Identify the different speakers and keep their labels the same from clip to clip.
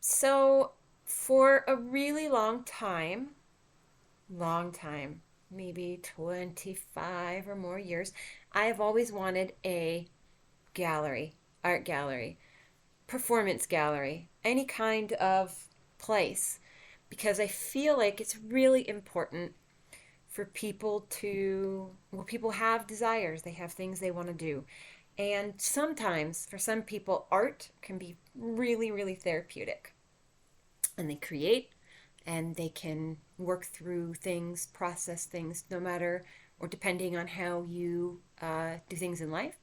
Speaker 1: So for a really long time, maybe 25 or more years, I have always wanted a gallery, art gallery, performance gallery, any kind of place, because I feel like it's really important for people to, well, people have desires, they have things they want to do. And sometimes, for some people, art can be really, really therapeutic. And they create and they can work through things, process things, no matter or depending on how you do things in life.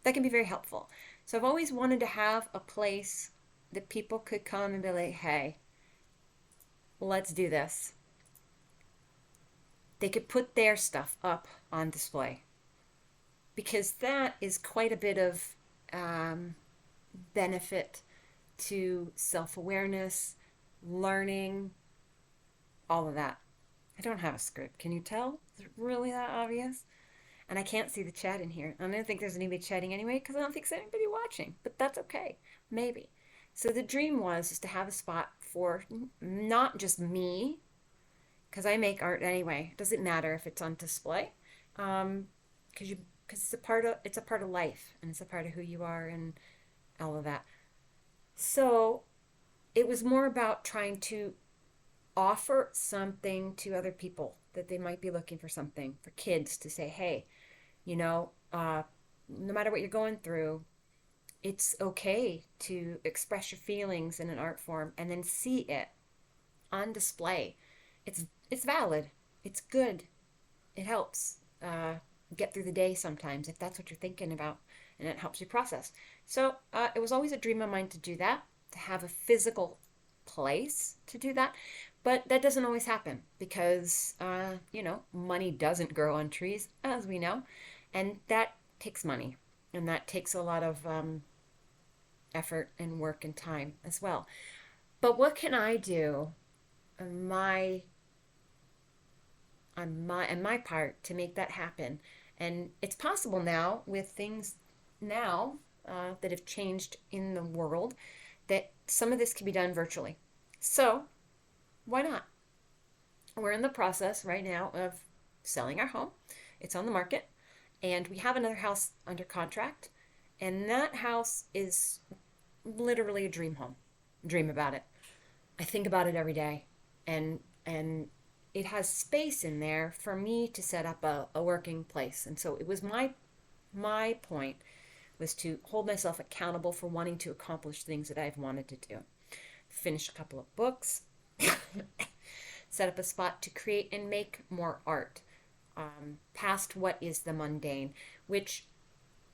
Speaker 1: That can be very helpful. So I've always wanted to have a place that people could come and be like, hey, let's do this. They could put their stuff up on display because that is quite a bit of um, benefit to self awareness, learning, all of that. I don't have a script. Can you tell? Is it really that obvious? And I can't see the chat in here. I don't think there's anybody chatting anyway because I don't think there's anybody watching. But that's okay. Maybe. So the dream was is to have a spot for not just me, because I make art anyway. It doesn't matter if it's on display, because you because it's a part of life and it's a part of who you are and all of that. So it was more about trying to offer something to other people that they might be looking for something for kids to say, hey, you know, no matter what you're going through, it's okay to express your feelings in an art form and then see it on display. It's valid. It's good. It helps get through the day sometimes if that's what you're thinking about, and it helps you process. So it was always a dream of mine to do that, to have a physical place to do that. But that doesn't always happen because, money doesn't grow on trees, as we know. And that takes money. And that takes a lot of effort and work and time as well. But what can I do on my part to make that happen? And it's possible now with things now that have changed in the world that some of this can be done virtually. So why not? We're in the process right now of selling our home. It's on the market, and we have another house under contract. And that house is literally a dream home. Dream about it. I think about it every day, and it has space in there for me to set up a working place. And so it was my point was to hold myself accountable for wanting to accomplish things that I've wanted to do. Finish a couple of books, set up a spot to create and make more art past what is the mundane, which,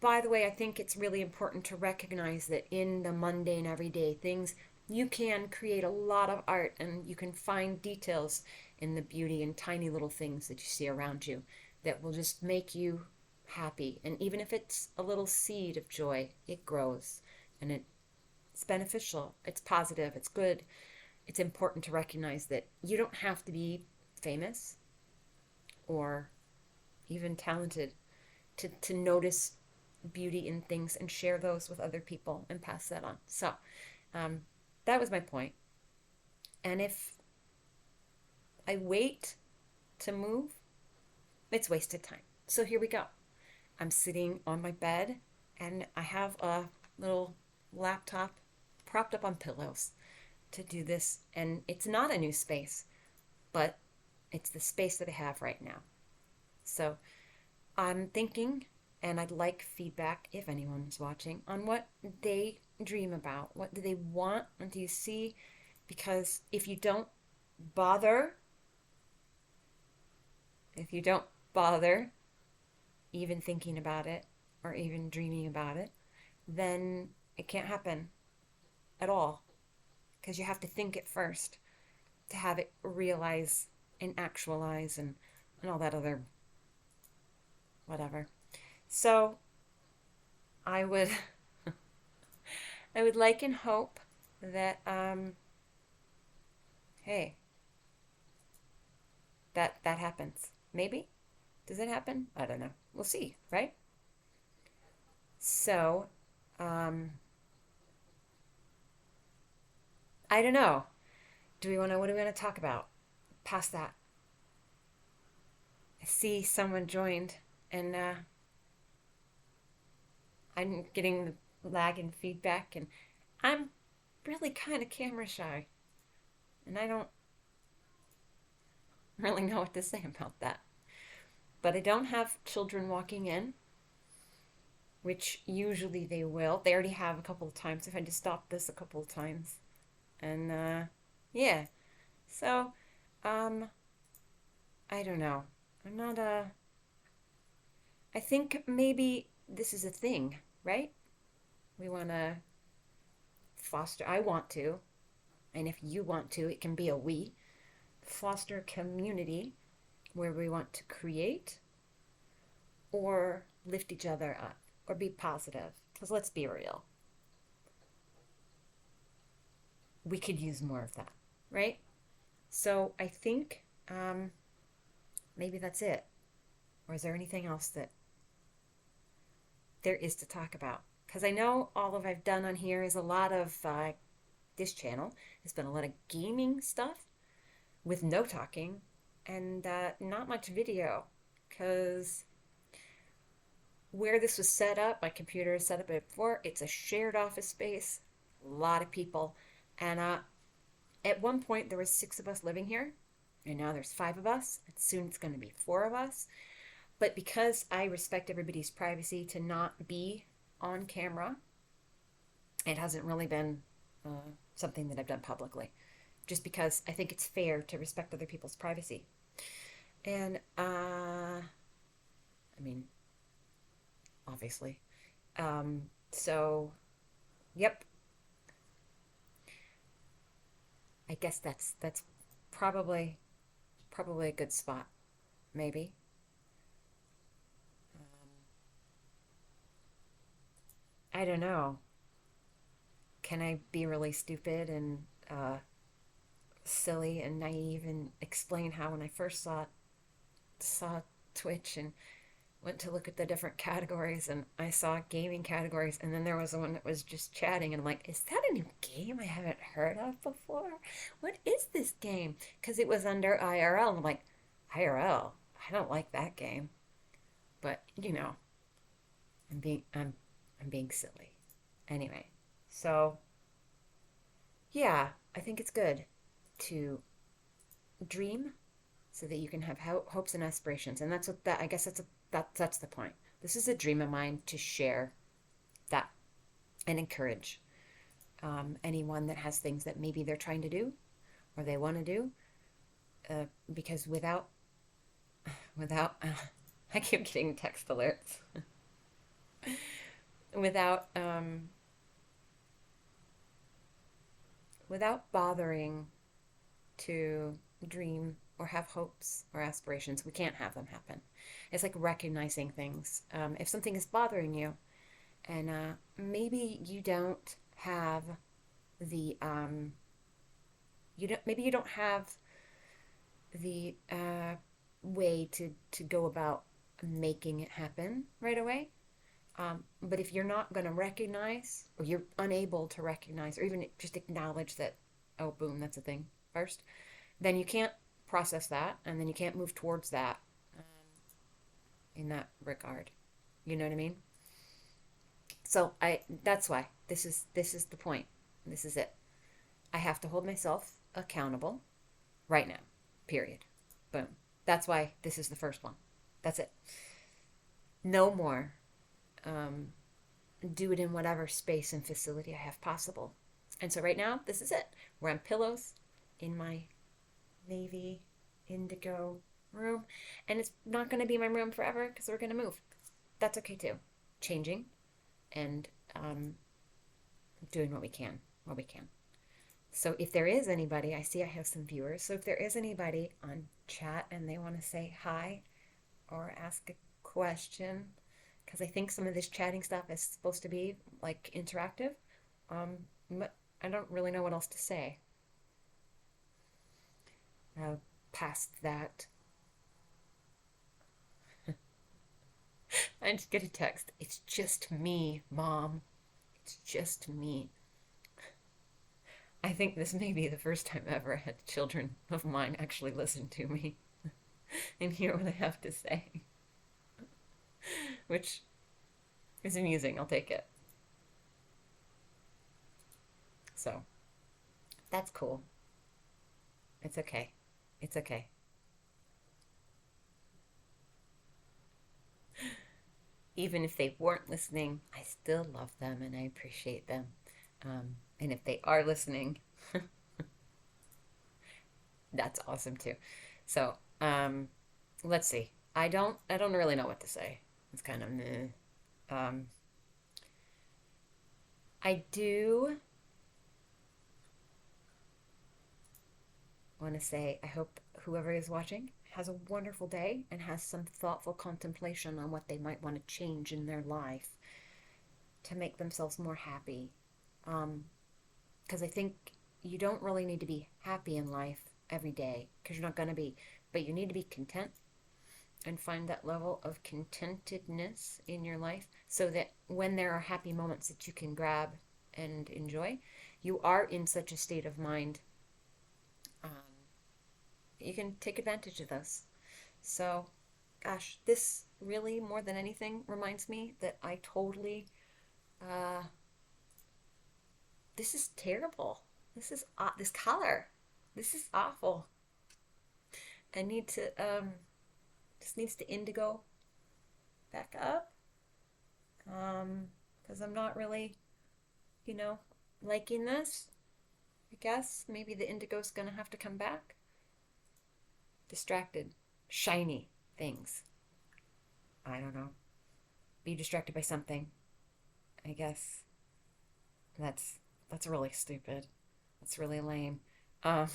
Speaker 1: by the way, I think it's really important to recognize that in the mundane everyday things, you can create a lot of art and you can find details in the beauty and tiny little things that you see around you that will just make you happy. And even if it's a little seed of joy, it grows and it's beneficial, it's positive, it's good. It's important to recognize that you don't have to be famous or even talented to notice beauty in things and share those with other people and pass that on. So um, that was my point. And if I wait to move, it's wasted time. So here we go. I'm sitting on my bed and I have a little laptop propped up on pillows to do this. And it's not a new space, but it's the space that I have right now. So I'm thinking, and I'd like feedback if anyone's watching on what they dream about. What do they want? What do you see? Because bother, if you don't bother even thinking about it or even dreaming about it, then it can't happen at all. Because you have to think it first to have it realize and actualize and all that other whatever. So I would I would like and hope that hey, that happens. Maybe? Does it happen? I don't know. We'll see, right? So, um I don't know. What do we want to talk about? Past that. I see someone joined, and I'm getting the lag and feedback, and I'm really kind of camera shy, and I don't really know what to say about that. But I don't have children walking in, which usually they will. They already have a couple of times. I've had to stop this a couple of times. And yeah. So, um, I don't know. I'm not I think maybe this is a thing, right? We want to foster, I want to, and if you want to, it can be a we, foster a community where we want to create or lift each other up or be positive. Because let's be real, we could use more of that, right? So I think maybe that's it. Or is there anything else that there is to talk about? Because I know all of I've done on here is a lot of this channel has been a lot of gaming stuff with no talking and not much video. Because where this was set up, my computer is set up before, it's a shared office space, a lot of people. And at one point, there was 6 of us living here, and now there's 5 of us. And soon it's going to be 4 of us. But because I respect everybody's privacy to not be on camera, it hasn't really been something that I've done publicly. Just because I think it's fair to respect other people's privacy. And, I mean, obviously. So, yep. I guess that's probably probably a good spot, maybe. I don't know. Can I be really stupid and silly and naive and explain how when I first saw Twitch and went to look at the different categories and I saw gaming categories and then there was one that was just chatting and I'm like, is that a new game I haven't heard of before? What is this game? Because it was under IRL and I'm like, IRL? I don't like that game. But I'm being silly. Anyway, so yeah, I think it's good to dream so that you can have hopes and aspirations. And that's what that I guess that's the point. This is a dream of mine to share that and encourage anyone that has things that maybe they're trying to do or they want to do. Because without I keep getting text alerts. without without bothering to dream or have hopes or aspirations, we can't have them happen. It's like recognizing things. If something is bothering you, and maybe you don't have the maybe you don't have the way to go about making it happen right away. But if you're not going to recognize, or you're unable to recognize, or even just acknowledge that, oh, boom, that's a thing first, then you can't process that, and then you can't move towards that in that regard. You know what I mean? So that's why this is the point. This is it. I have to hold myself accountable right now. Period. Boom. That's why this is the first one. That's it. No more. Do it in whatever space and facility I have possible. And so right now, this is it. We're on pillows in my navy indigo room. And it's not going to be my room forever because we're going to move. That's okay too. Changing and doing what we can, what we can. So if there is anybody, I see I have some viewers. So if there is anybody on chat and they want to say hi or ask a question, because I think some of this chatting stuff is supposed to be like interactive, but I don't really know what else to say. Past that, I just get a text. It's just me, Mom. It's just me. I think this may be the first time ever I had children of mine actually listen to me and hear what I have to say, which is amusing. I'll take it. So that's cool. It's okay. It's okay. Even if they weren't listening, I still love them and I appreciate them. And if they are listening, that's awesome too. So, let's see. I don't really know what to say. It's kind of meh. Um, I do want to say I hope whoever is watching has a wonderful day and has some thoughtful contemplation on what they might want to change in their life to make themselves more happy. Um, because I think you don't really need to be happy in life every day because you're not going to be, but you need to be content and find that level of contentedness in your life so that when there are happy moments that you can grab and enjoy, you are in such a state of mind. Um, you can take advantage of those. So, gosh, this really more than anything reminds me that I totally, uh, this is terrible. This is this color. This is awful. I need to this needs to indigo back up. Because I'm not really, you know, liking this. I guess maybe the indigo's gonna have to come back. Distracted, shiny things. I don't know. Be distracted by something. I guess that's that's really stupid. That's really lame. Um,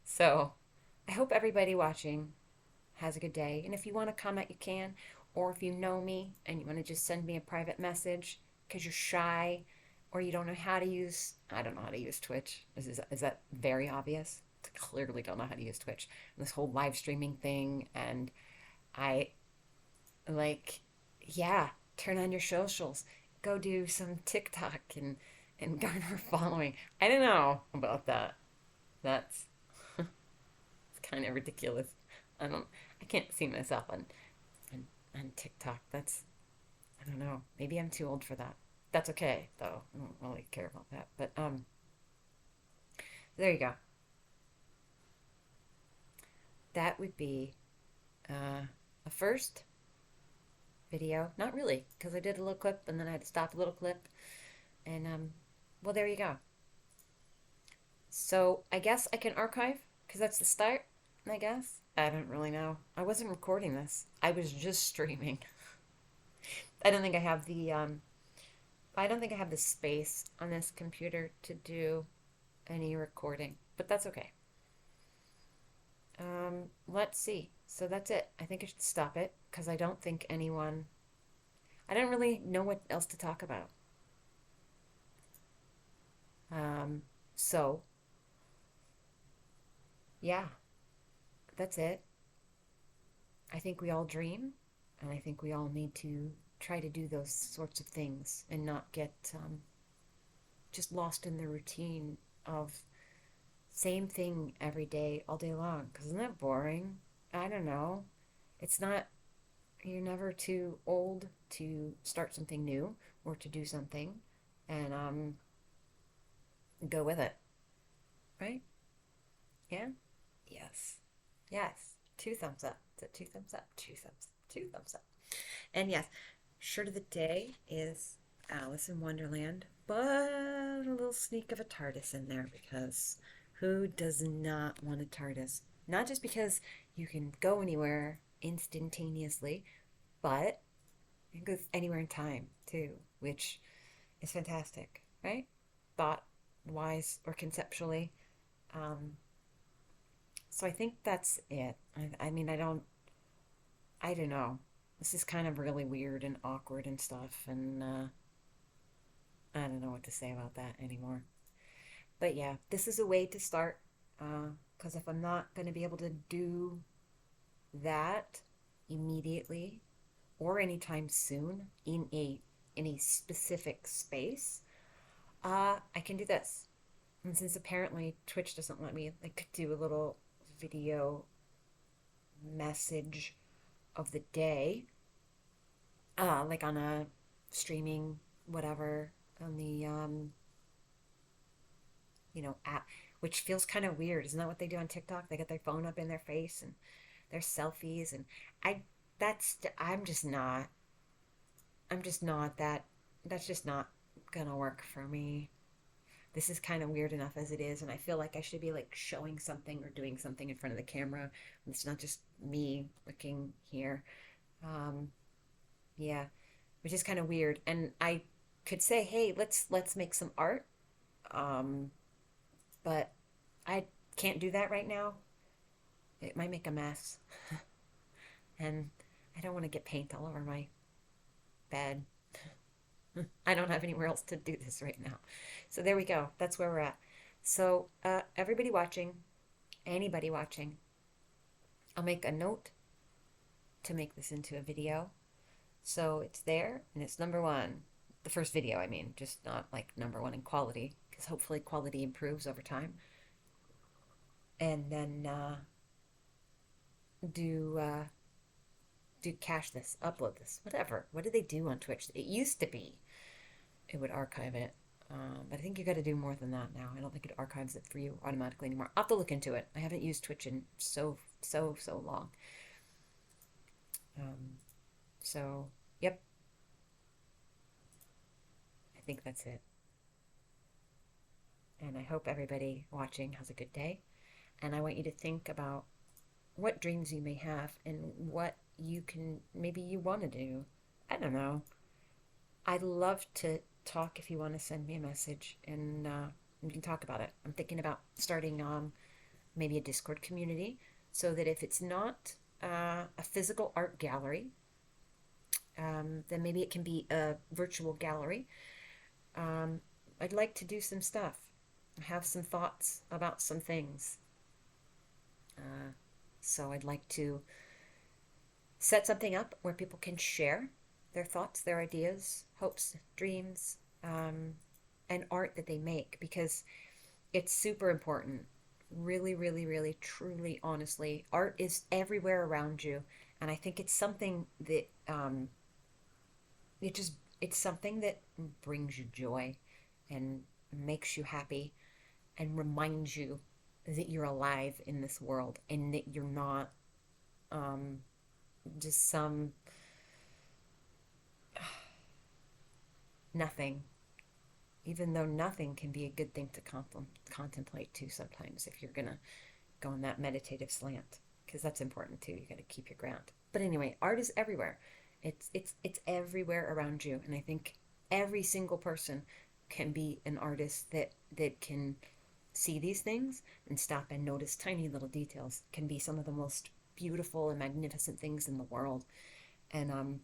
Speaker 1: so I hope everybody watching has a good day. And if you want to comment, you can. Or if you know me and you want to just send me a private message because you're shy or you don't know how to use, I don't know how to use Twitch. Is that very obvious? I clearly don't know how to use Twitch. This whole live streaming thing. And I like, yeah, turn on your socials. Go do some TikTok and garner a following. I don't know about that. That's it's kind of ridiculous. I can't see myself on on TikTok. That's I don't know. Maybe I'm too old for that. That's okay though. I don't really care about that. But there you go. That would be a first video. Not really, because I did a little clip and then I had to stop a little clip. And well, there you go. So I guess I can archive because that's the start. I guess I don't really know. I wasn't recording this. I was just streaming. I don't think I have the I don't think I have the space on this computer to do any recording, but that's okay. Let's see. So that's it. I think I should stop it because I don't really know what else to talk about. Um, so yeah, that's it. I think we all dream, and I think we all need to try to do those sorts of things and not get just lost in the routine of same thing every day, all day long. Because isn't that boring? I don't know. It's not, you're never too old to start something new or to do something and go with it, right? Yeah? Yes. Yes. Two thumbs up. Is it two thumbs up? Two thumbs up. And yes, shirt of the day is Alice in Wonderland, but a little sneak of a TARDIS in there because who does not want a TARDIS? Not just because you can go anywhere instantaneously, but you can go anywhere in time too, which is fantastic, right? Thought wise or conceptually. Um, so I think that's it. I mean, I don't know. This is kind of really weird and awkward and stuff, and I don't know what to say about that anymore. But yeah, this is a way to start. Because if I'm not going to be able to do that immediately or anytime soon in a specific space, I can do this. And since apparently Twitch doesn't let me like do a little video message of the day, like on a streaming whatever on the app, which feels kind of weird. Isn't that what they do on TikTok? They get their phone up in their face and their selfies, and I that's I'm just not that that's just not gonna work for me. This is kind of weird enough as it is, and I feel like I should be like showing something or doing something in front of the camera. It's not just me looking here. Um, yeah, which is kind of weird. And I could say, hey, let's make some art. Um, but I can't do that right now. It might make a mess, and I don't want to get paint all over my bed. I don't have anywhere else to do this right now. So there we go. That's where we're at. So, everybody watching, anybody watching, I'll make a note to make this into a video. So it's there and it's number one. The first video, I mean, just not like number one in quality, because hopefully quality improves over time. And then do do cache this, upload this, whatever. What do they do on Twitch? It used to be it would archive it. But I think you got to do more than that now. I don't think it archives it for you automatically anymore. I'll have to look into it. I haven't used Twitch in so long. Um, so, yep, I think that's it. And I hope everybody watching has a good day. And I want you to think about what dreams you may have and what maybe you want to do. I don't know. I'd love to talk if you want to send me a message and we can talk about it. I'm thinking about starting maybe a Discord community so that if it's not a physical art gallery, then maybe it can be a virtual gallery. I'd like to do some stuff. I have some thoughts about some things. So I'd like to set something up where people can share their thoughts, their ideas, hopes, dreams, and art that they make, because it's super important. Really, really, really, truly, honestly, art is everywhere around you. And I think it's something that it's something that brings you joy and makes you happy and reminds you that you're alive in this world and that you're not um, just some nothing, even though nothing can be a good thing to contemplate too sometimes if you're gonna go on that meditative slant, because that's important too. You got to keep your ground. But anyway, art is everywhere. It's everywhere around you, and I think every single person can be an artist that can see these things and stop and notice tiny little details. Can be some of the most beautiful and magnificent things in the world. And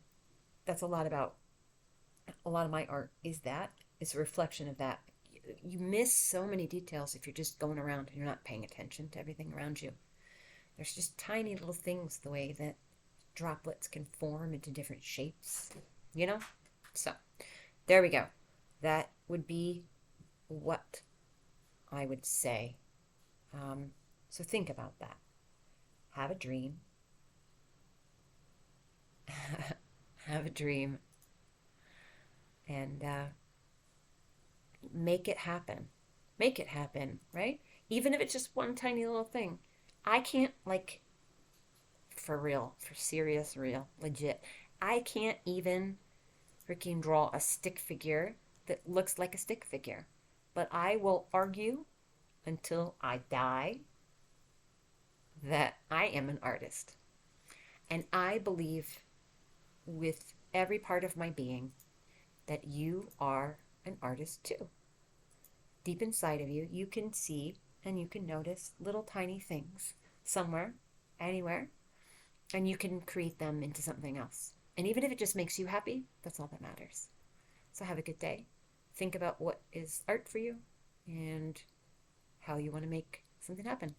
Speaker 1: that's a lot of my art is that. It's a reflection of that. You miss so many details if you're just going around and you're not paying attention to everything around you. There's just tiny little things, the way that droplets can form into different shapes, you know? So, there we go. That would be what I would say. So think about that. Have a dream. Have a dream. And make it happen. Make it happen, right? Even if it's just one tiny little thing. I can't, like, for real, for serious, real, legit, I can't even freaking draw a stick figure that looks like a stick figure. But I will argue until I die that I am an artist. And I believe with every part of my being that you are an artist too. Deep inside of you, you can see and you can notice little tiny things somewhere, anywhere, and you can create them into something else. And even if it just makes you happy, that's all that matters. So have a good day. Think about what is art for you and how you want to make something happen.